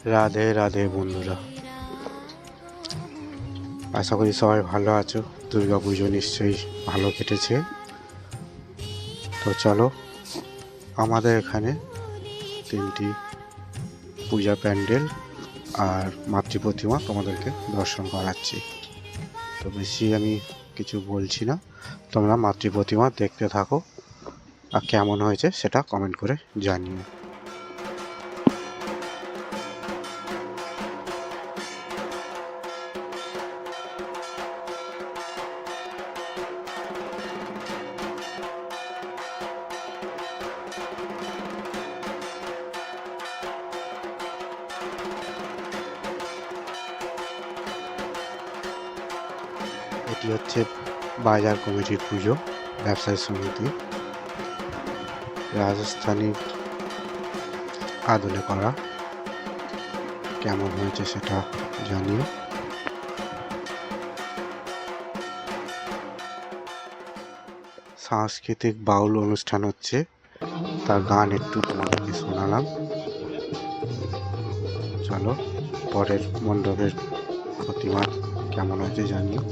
রাধে রাধে বন্ধুরা, আশা করি সবাই ভালো আছো। দুর্গা পুজো নিশ্চয়ই ভালো কেটেছে। তো চলো, আমাদের এখানে 3টি পূজা প্যান্ডেল আর মাতৃ প্রতিমা তোমাদেরকে দর্শন করাচ্ছি। তো বেশি আমি কিছু বলছি না, তোমরা মাতৃ প্রতিমা দেখতে থাকো আর কেমন হয়েছে সেটা কমেন্ট করে জানিও। এটি হচ্ছে বাজার কমিটির পুজো, ব্যবসায়ী সমিতি, রাজস্থানী আদলে করা। কেমন হয়েছে সেটা জানিও। সাংস্কৃতিক বাউল অনুষ্ঠান হচ্ছে, তার গান একটু তোমাদেরকে শোনালাম। চলো, পরের মণ্ডপের প্রতিমা কেমন হয়েছে জানিও।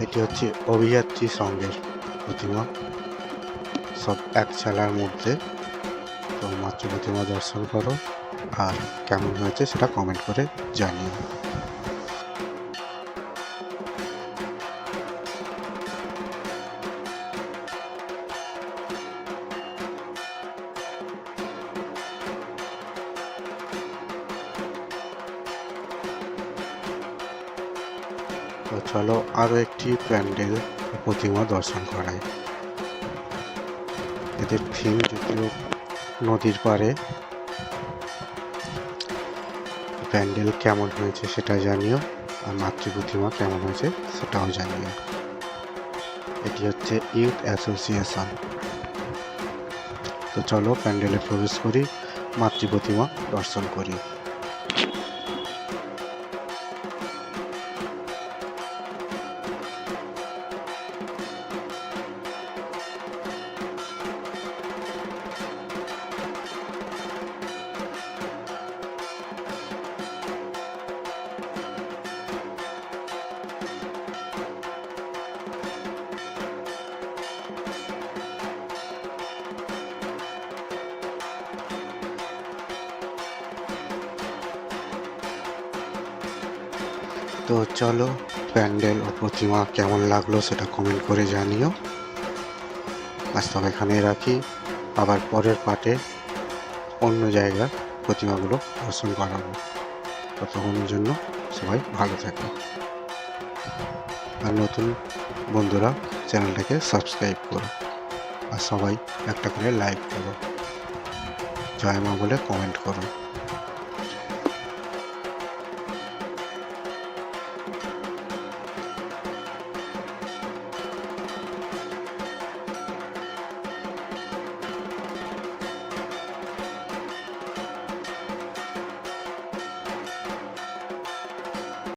এটি হচ্ছে অভিযাত্রী সঙ্গের প্রতিমা, সব এক চালার মধ্যে। তো মাতৃ প্রতিমা দর্শন করো আর কেমন হয়েছে সেটা কমেন্ট করে জানিও। তো চলো, আরও একটি প্যান্ডেল প্রতিমা দর্শন করাই। এদের থিম যদিও নদীর পাড়ে। প্যান্ডেল কেমন হয়েছে সেটা জানিও আর মাতৃ প্রতিমা কেমন হয়েছে সেটাও জানিও। এটি হচ্ছে ইউথ অ্যাসোসিয়েশন। তো চলো প্যান্ডেলে প্রবেশ করি, মাতৃ প্রতিমা দর্শন করি। তো চলো, প্যান্ডেল ও প্রতিমা কেমন লাগলো সেটা কমেন্ট করে জানিও। আজ তবে এখানে রাখি, আবার পরের পার্টে অন্য জায়গার প্রতিমাগুলো দর্শন করাবো। ততক্ষণের জন্য সবাই ভালো থাকো, আর নতুন বন্ধুরা চ্যানেলটাকে সাবস্ক্রাইব করো, আর সবাই একটা করে লাইক করো, জয় মা বলে কমেন্ট করো।